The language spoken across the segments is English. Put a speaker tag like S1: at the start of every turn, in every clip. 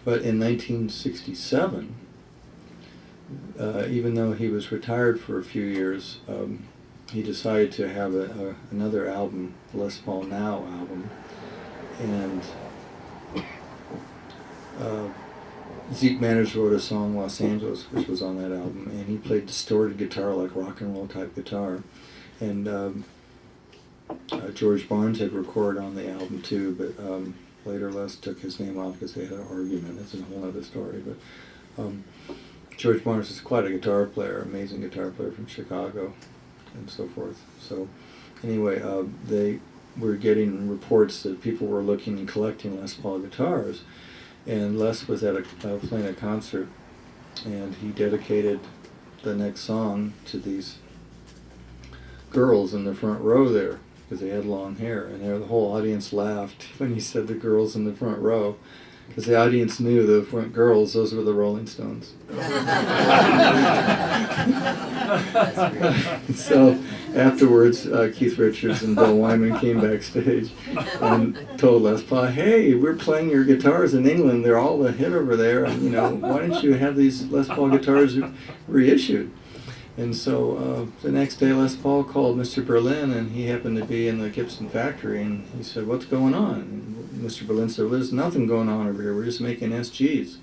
S1: But in 1967, even though he was retired for a few years, he decided to have another album, Les Paul Now album, and Zeke Manners wrote a song, Los Angeles, which was on that album, and he played distorted guitar, like rock and roll type guitar. And George Barnes had recorded on the album too, but later Les took his name off because they had an argument. That's a whole other story. But George Barnes is quite a guitar player, amazing guitar player from Chicago, and so forth. So anyway, they were getting reports that people were looking and collecting Les Paul guitars. And Les was at playing a concert, and he dedicated the next song to these girls in the front row there, because they had long hair, and the whole audience laughed when he said the girls in the front row, because the audience knew the front girls, those were the Rolling Stones. So afterwards, Keith Richards and Bill Wyman came backstage and told Les Paul, "Hey, we're playing your guitars in England. They're all a hit over there. And, why don't you have these Les Paul guitars reissued?" And so the next day, Les Paul called Mr. Berlin, and he happened to be in the Gibson factory, and he said, "What's going on?" And Mr. Berlin said, "Well, there's nothing going on over here. We're just making SGs."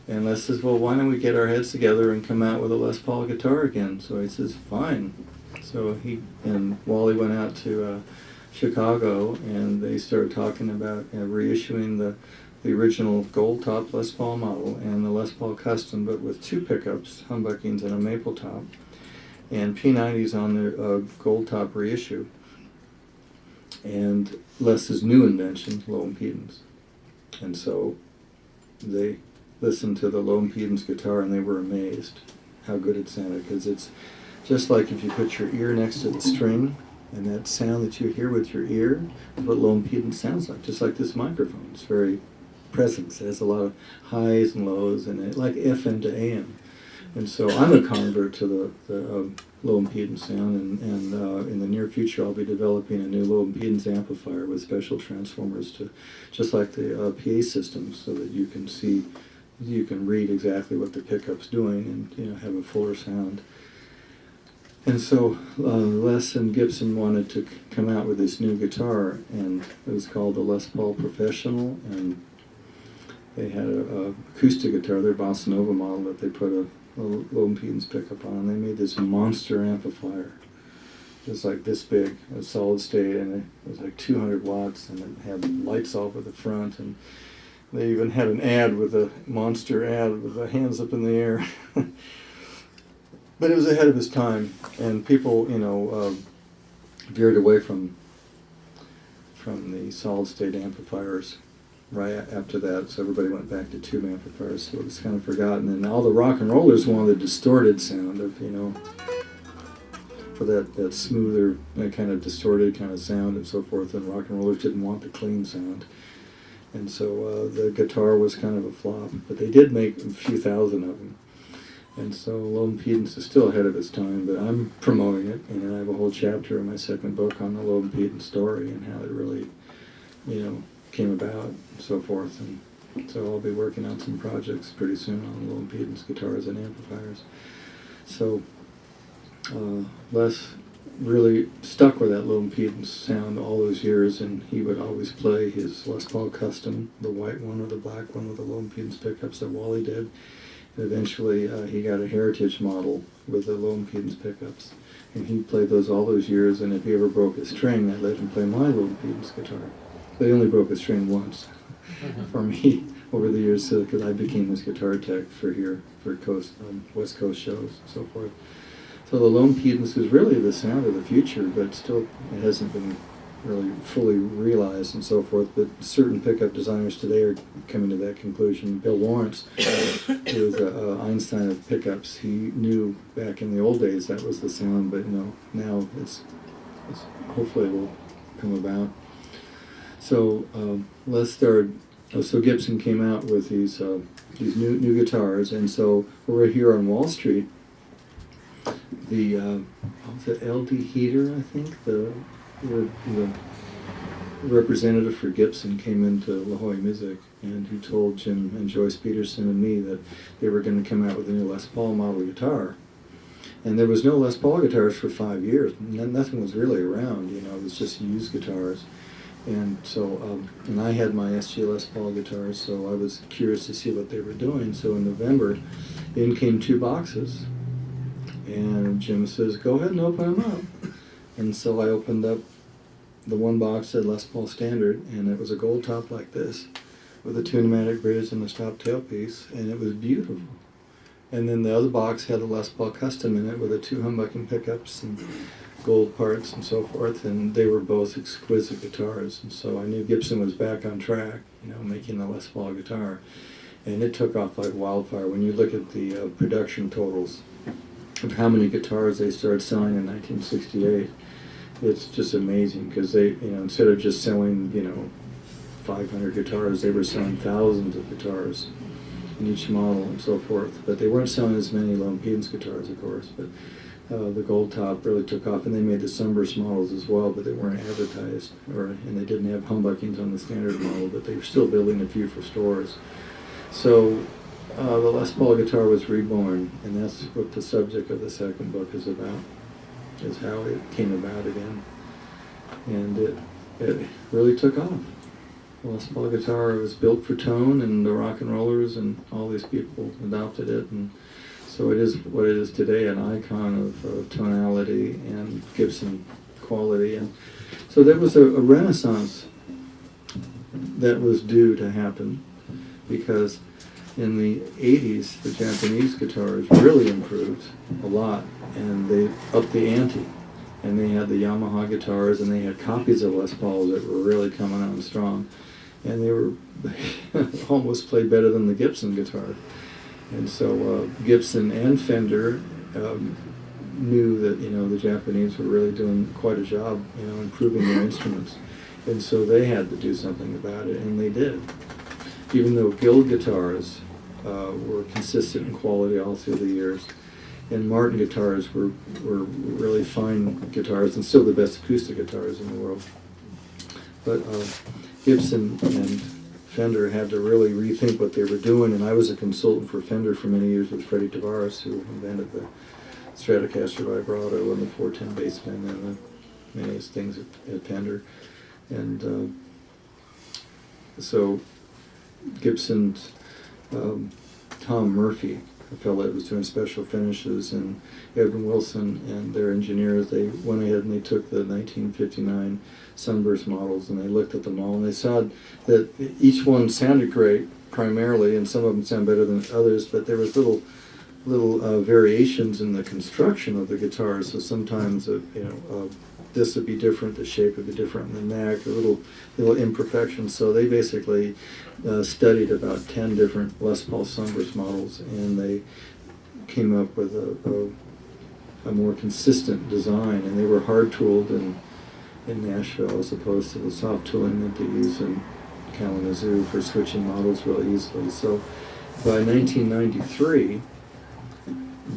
S1: And Les says, "Well, why don't we get our heads together and come out with a Les Paul guitar again?" So he says, "Fine." So he and Wally went out to Chicago, and they started talking about reissuing the original gold top Les Paul model and the Les Paul Custom, but with two pickups, humbuckings and a maple top, and P90s on the gold top reissue, and Les's new invention, low impedance. And so they listened to the low impedance guitar, and they were amazed how good it sounded, because it's just like if you put your ear next to the string, and that sound that you hear with your ear is what low impedance sounds like, just like this microphone. It's very presence. It has a lot of highs and lows, and it like FM to AM. And so I'm a convert to the low impedance sound, and in the near future I'll be developing a new low impedance amplifier with special transformers to, just like the PA system, so that you can see, you can read exactly what the pickup's doing, and have a fuller sound. And so Les and Gibson wanted to come out with this new guitar, and it was called the Les Paul Professional, and they had a acoustic guitar, their Bossa Nova model, that they put a low impedance pickup on, and they made this monster amplifier, just like this big, a solid state, and it was like 200 watts, and it had lights all over the front, and they even had an ad with a monster ad with the hands up in the air. But it was ahead of its time, and people, veered away from the solid state amplifiers right after that, so everybody went back to tube amplifiers, so it was kind of forgotten. And all the rock and rollers wanted the distorted sound of, for that smoother, kind of distorted kind of sound and so forth, and rock and rollers didn't want the clean sound. And so the guitar was kind of a flop, but they did make a few thousand of them. And so low impedance is still ahead of its time, but I'm promoting it, and I have a whole chapter in my second book on the low impedance story and how it really, came about and so forth. And so I'll be working on some projects pretty soon on low impedance guitars and amplifiers. So Les really stuck with that low impedance sound all those years, and he would always play his Les Paul Custom, the white one or the black one with the low impedance pickups that Wally did. And eventually he got a Heritage model with the low impedance pickups, and he played those all those years, and if he ever broke a string, I let him play my low impedance guitar. They only broke a string once for me over the years, because I became his guitar tech for West Coast shows and so forth. So the low impedance is really the sound of the future, but still it hasn't been really fully realized and so forth. But certain pickup designers today are coming to that conclusion. Bill Lawrence, who was Einstein of pickups, he knew back in the old days that was the sound, but now it's hopefully it will come about. So let's start. So Gibson came out with these new guitars, and so over here on Wall Street, the LD Heater, I think, the representative for Gibson came into La Jolla Music and who told Jim and Joyce Peterson and me that they were going to come out with a new Les Paul model guitar. And there was no Les Paul guitars for 5 years. Nothing was really around, you know, it was just used guitars. And so, and I had my SG Les Paul guitars, so I was curious to see what they were doing. So in November, in came 2 boxes. And Jim says, go ahead and open them up. And so I opened up the one box, said Les Paul Standard, and it was a gold top like this, with a tunematic bridge and a stop tailpiece, and it was beautiful. And then the other box had a Les Paul Custom in it with the 2 humbucking pickups and gold parts and so forth, and they were both exquisite guitars. And so I knew Gibson was back on track, you know, making the Les Paul guitar. And it took off like wildfire. When you look at the production totals of how many guitars they started selling in 1968, it's just amazing, because they, you know, instead of just selling, you know, 500 guitars, they were selling thousands of guitars in each model and so forth. But they weren't selling as many Lone Pedans guitars, of course. But the gold top really took off, and they made the Sunburst models as well, but they weren't advertised, and they didn't have humbuckings on the standard model, but they were still building a few for stores. So the Les Paul guitar was reborn, and that's what the subject of the second book is about, is how it came about again. And it really took off. The Les Paul guitar was built for tone, and the rock and rollers and all these people adopted it, and so it is what it is today, an icon of tonality and Gibson quality. And so there was a renaissance that was due to happen, because in the 80s, the Japanese guitars really improved a lot, and they upped the ante. And they had the Yamaha guitars, and they had copies of Les Pauls that were really coming on strong. And they were almost played better than the Gibson guitar. And so Gibson and Fender knew that, you know, the Japanese were really doing quite a job, you know, improving their instruments. And so they had to do something about it, and they did. Even though Guild guitars were consistent in quality all through the years, and Martin guitars were really fine guitars, and still the best acoustic guitars in the world. But Gibson and Fender had to really rethink what they were doing, and I was a consultant for Fender for many years with Freddie Tavares, who invented the Stratocaster vibrato and the 410 bassman and the many things at Fender. And so Gibson's Tom Murphy, a fellow that was doing special finishes, and Edwin Wilson and their engineers, they went ahead and they took the 1959 Sunburst models, and they looked at them all, and they saw that each one sounded great primarily, and some of them sound better than others, but there was little variations in the construction of the guitars. So sometimes this would be different, the shape would be different in the neck, little imperfections. So they basically studied about 10 different Les Paul Sunburst models, and they came up with a more consistent design. And they were hard tooled in Nashville, as opposed to the soft tooling that they use in Kalamazoo for switching models really easily. So by 1993,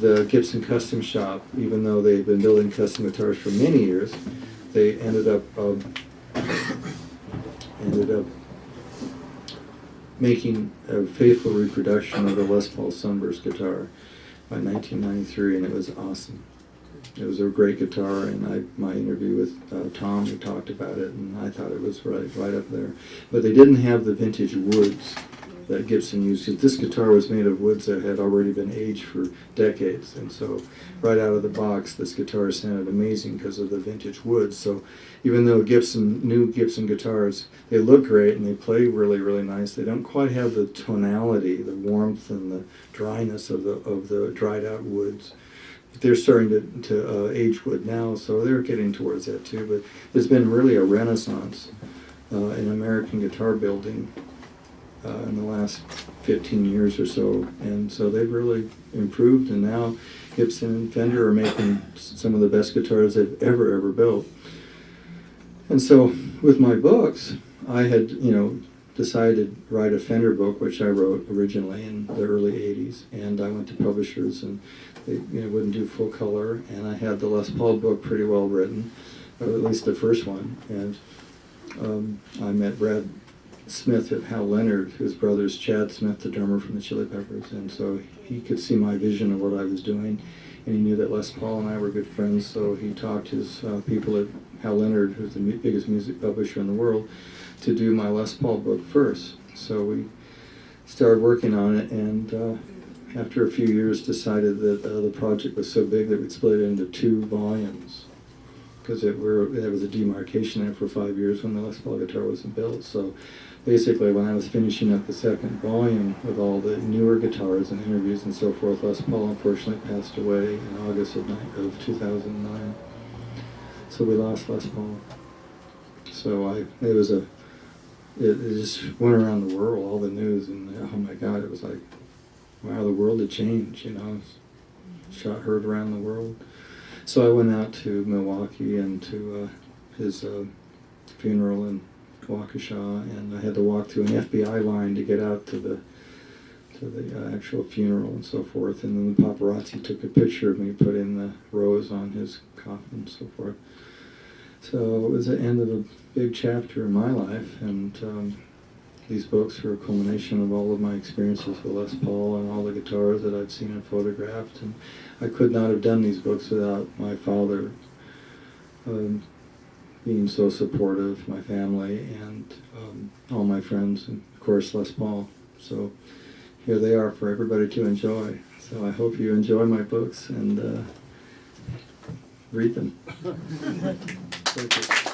S1: the Gibson Custom Shop, even though they had been building custom guitars for many years, they ended up making a faithful reproduction of the Les Paul Sunburst guitar by 1993, and it was awesome. It was a great guitar, and my interview with Tom, we talked about it, and I thought it was right up there. But they didn't have the vintage woods that Gibson used. This guitar was made of woods that had already been aged for decades, and so right out of the box, this guitar sounded amazing because of the vintage woods. So even though new Gibson guitars, they look great and they play really, really nice, they don't quite have the tonality, the warmth, and the dryness of the dried out woods. They're starting to age wood now, so they're getting towards that too. But there's been really a renaissance in American guitar building in the last 15 years or so, and so they've really improved, and now Gibson and Fender are making some of the best guitars they've ever built. And so with my books, I had decided to write a Fender book, which I wrote originally in the early 80s, and I went to publishers, and they wouldn't do full color, and I had the Les Paul book pretty well written, or at least the first one, and I met Brad Smith of Hal Leonard, whose brother's Chad Smith, the drummer from the Chili Peppers, and so he could see my vision of what I was doing, and he knew that Les Paul and I were good friends, so he talked his people at Hal Leonard, who's the biggest music publisher in the world, to do my Les Paul book first. So we started working on it, and after a few years decided that the project was so big that we'd split it into 2 volumes, because there was a demarcation there for 5 years when the Les Paul guitar wasn't built. So basically, when I was finishing up the second volume with all the newer guitars and interviews and so forth, Les Paul unfortunately passed away in August of 2009. So we lost Les Paul. So it just went around the world, all the news, and oh my God, it was like, wow, the world had changed, you know. Heard around the world. So I went out to Milwaukee and to his funeral in Waukesha, and I had to walk through an FBI line to get out to the actual funeral and so forth. And then the paparazzi took a picture of me, put in the rose on his coffin and so forth. So it was the end of a big chapter in my life, and these books are a culmination of all of my experiences with Les Paul and all the guitars that I've seen and photographed. And I could not have done these books without my father being so supportive, my family, and all my friends, and of course Les Paul. So here they are for everybody to enjoy. So I hope you enjoy my books and read them. Thank you.